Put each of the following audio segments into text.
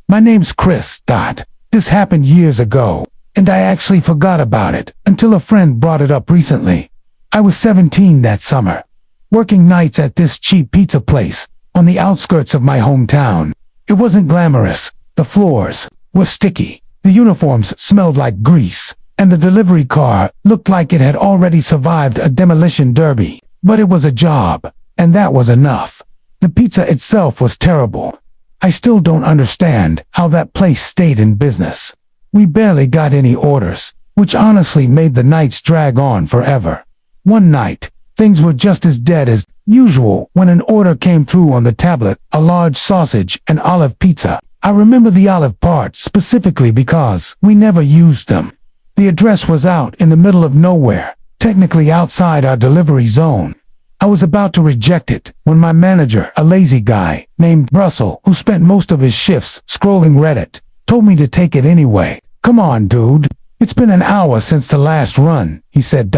My name's Chris. This happened years ago, and I actually forgot about it until a friend brought it up recently. I was 17 that summer, working nights at this cheap pizza place on the outskirts of my hometown. It wasn't glamorous. The floors were sticky, the uniforms smelled like grease, and the delivery car looked like it had already survived a demolition derby. But it was a job, and that was enough. The pizza itself was terrible. I still don't understand how that place stayed in business. We barely got any orders, which honestly made the nights drag on forever. One night, things were just as dead as usual when an order came through on the tablet, a large sausage and olive pizza. I remember the olive parts specifically because we never used them. The address was out in the middle of nowhere, technically outside our delivery zone. I was about to reject it when my manager, a lazy guy named Russell, who spent most of his shifts scrolling Reddit, told me to take it anyway. "Come on, dude. It's been an hour since the last run," he said.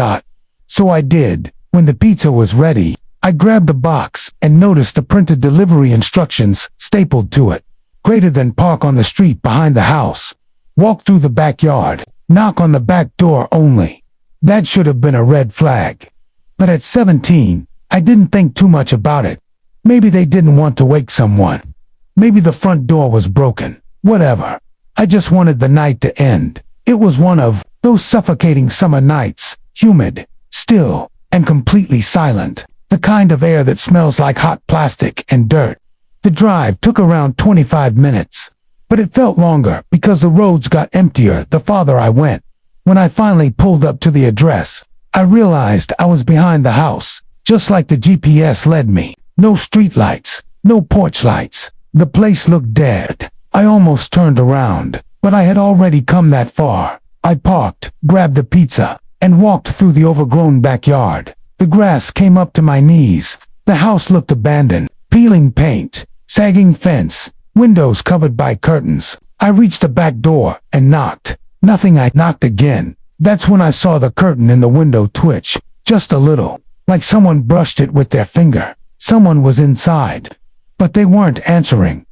So I did. When the pizza was ready, I grabbed the box and noticed the printed delivery instructions stapled to it. Greater than park on the street behind the house. Walk through the backyard. Knock on the back door only. That should have been a red flag. But at 17, I didn't think too much about it. Maybe they didn't want to wake someone. Maybe the front door was broken. Whatever. I just wanted the night to end. It was one of those suffocating summer nights, humid, still, and completely silent. The kind of air that smells like hot plastic and dirt. The drive took around 25 minutes. But it felt longer because the roads got emptier the farther I went. When I finally pulled up to the address, I realized I was behind the house, just like the GPS led me. No streetlights, no porch lights. The place looked dead. I almost turned around, but I had already come that far. I parked, grabbed the pizza, and walked through the overgrown backyard. The grass came up to my knees. The house looked abandoned. Peeling paint, sagging fence, windows covered by curtains. I reached the back door and knocked. Nothing. I knocked again. That's when I saw the curtain in the window twitch, just a little, like someone brushed it with their finger. Someone was inside, but they weren't answering.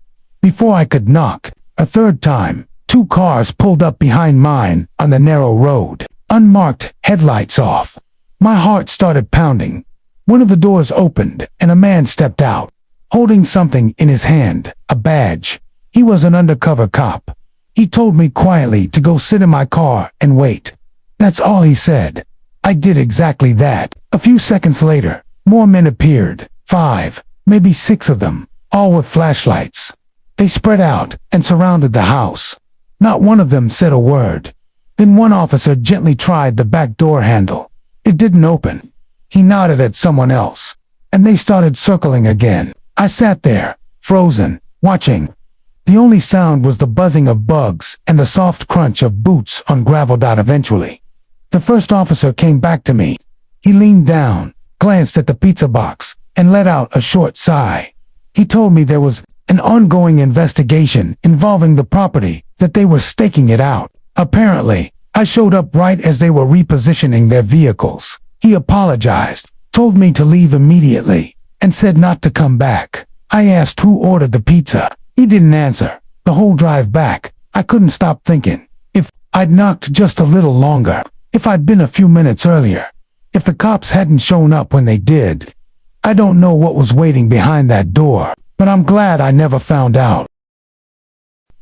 Before I could knock a third time, 2 cars pulled up behind mine on the narrow road, unmarked, headlights off. My heart started pounding. One of the doors opened and a man stepped out, holding something in his hand, a badge. He was an undercover cop. He told me quietly to go sit in my car and wait. That's all he said. I did exactly that. A few seconds later, more men appeared, 5, maybe 6 of them, all with flashlights. They spread out and surrounded the house. Not one of them said a word. Then one officer gently tried the back door handle. It didn't open. He nodded at someone else, and they started circling again. I sat there, frozen, watching. The only sound was the buzzing of bugs and the soft crunch of boots on gravel. Eventually, the first officer came back to me. He leaned down, glanced at the pizza box, and let out a short sigh. He told me there was an ongoing investigation involving the property, that they were staking it out. Apparently, I showed up right as they were repositioning their vehicles. He apologized, told me to leave immediately, and said not to come back. I asked who ordered the pizza. He didn't answer. The whole drive back, I couldn't stop thinking. If I'd knocked just a little longer, if I'd been a few minutes earlier, if the cops hadn't shown up when they did, I don't know what was waiting behind that door, but I'm glad I never found out.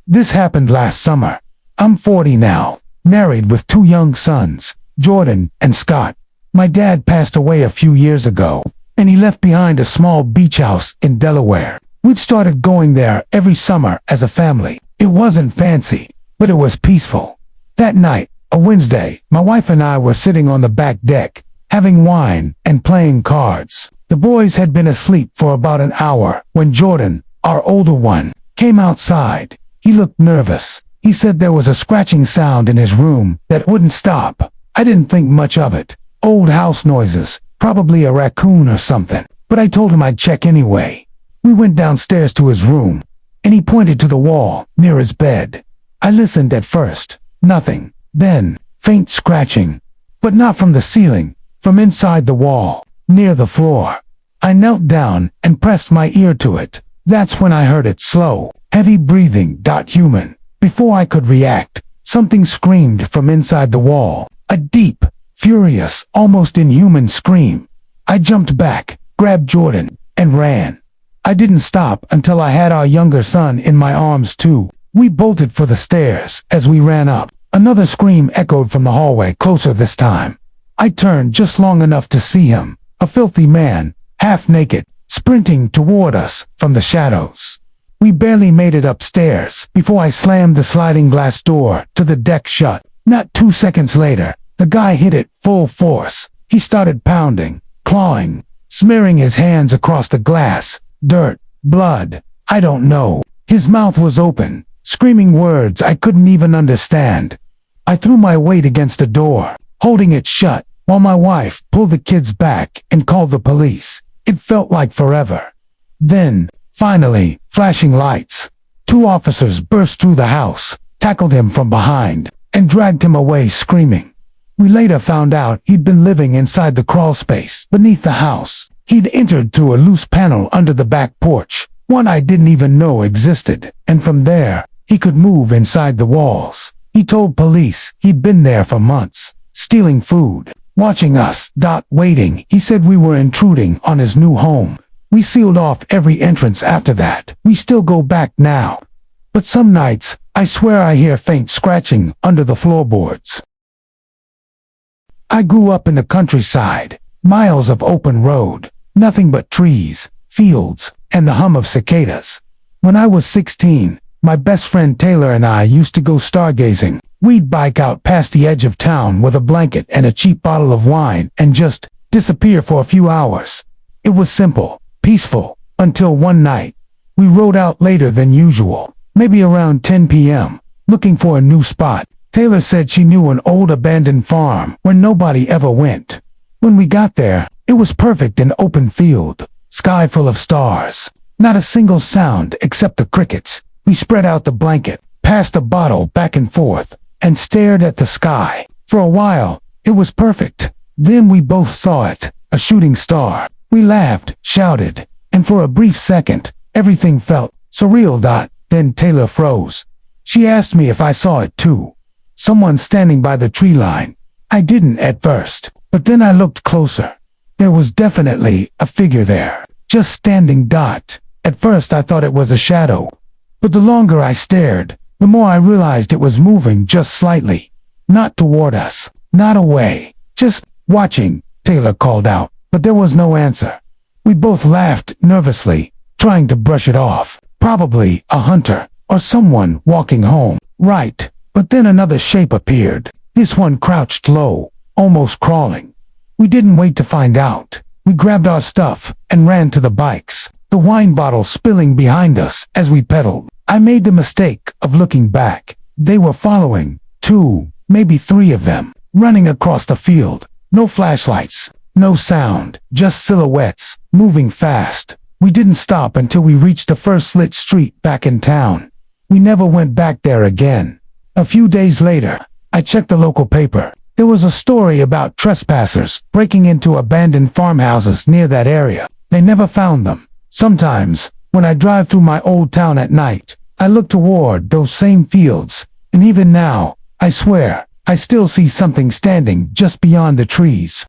This happened last summer. I'm 40 now, married with 2 young sons, Jordan and Scott. My dad passed away a few years ago, and he left behind a small beach house in Delaware. We'd started going there every summer as a family. It wasn't fancy, but it was peaceful. That night, a Wednesday, my wife and I were sitting on the back deck, having wine and playing cards. The boys had been asleep for about an hour when Jordan, our older one, came outside. He looked nervous. He said there was a scratching sound in his room that wouldn't stop. I didn't think much of it. Old house noises, probably a raccoon or something, but I told him I'd check anyway. We went downstairs to his room, and he pointed to the wall near his bed. I listened at first. Nothing. Then, faint scratching. But not from the ceiling, from inside the wall, near the floor. I knelt down and pressed my ear to it. That's when I heard it slow, heavy breathing, human. Before I could react, something screamed from inside the wall. A deep, furious, almost inhuman scream. I jumped back, grabbed Jordan, and ran. I didn't stop until I had our younger son in my arms too. We bolted for the stairs as we ran up. Another scream echoed from the hallway, closer this time. I turned just long enough to see him, a filthy man, half naked, sprinting toward us from the shadows. We barely made it upstairs before I slammed the sliding glass door to the deck shut. Not 2 seconds later, the guy hit it full force. He started pounding, clawing, smearing his hands across the glass. Dirt, blood, I don't know. His mouth was open, screaming words I couldn't even understand. I threw my weight against the door, holding it shut, while my wife pulled the kids back and called the police. It felt like forever. Then, finally, flashing lights. 2 officers burst through the house, tackled him from behind, and dragged him away screaming. We later found out he'd been living inside the crawl space beneath the house. He'd entered through a loose panel under the back porch, one I didn't even know existed, and from there, he could move inside the walls. He told police he'd been there for months, stealing food, watching us, waiting. He said we were intruding on his new home. We sealed off every entrance after that. We still go back now. But some nights, I swear I hear faint scratching under the floorboards. I grew up in the countryside, miles of open road, nothing but trees, fields, and the hum of cicadas. When I was 16, my best friend Taylor and I used to go stargazing. We'd bike out past the edge of town with a blanket and a cheap bottle of wine and just disappear for a few hours. It was simple, peaceful, until one night. We rode out later than usual, maybe around 10 p.m., looking for a new spot. Taylor said she knew an old abandoned farm where nobody ever went. When we got there, it was perfect, an open field, sky full of stars. Not a single sound except the crickets. We spread out the blanket, passed the bottle back and forth, and stared at the sky. For a while, it was perfect. Then we both saw it, a shooting star. We laughed, shouted, and for a brief second, everything felt surreal. Then Taylor froze. She asked me if I saw it too. Someone standing by the tree line. I didn't at first, but then I looked closer. There was definitely a figure there, just standing. At first I thought it was a shadow, but the longer I stared, the more I realized it was moving just slightly. Not toward us, not away, just watching, Taylor called out, but there was no answer. We both laughed nervously, trying to brush it off. Probably a hunter, or someone walking home. Right, but then another shape appeared. This one crouched low, almost crawling. We didn't wait to find out. We grabbed our stuff and ran to the bikes, the wine bottle spilling behind us as we pedaled. I made the mistake of looking back. They were following, 2, maybe 3 of them, running across the field. No flashlights, no sound, just silhouettes, moving fast. We didn't stop until we reached the first lit street back in town. We never went back there again. A few days later, I checked the local paper. There was a story about trespassers breaking into abandoned farmhouses near that area. They never found them. Sometimes, when I drive through my old town at night, I look toward those same fields, and even now, I swear, I still see something standing just beyond the trees.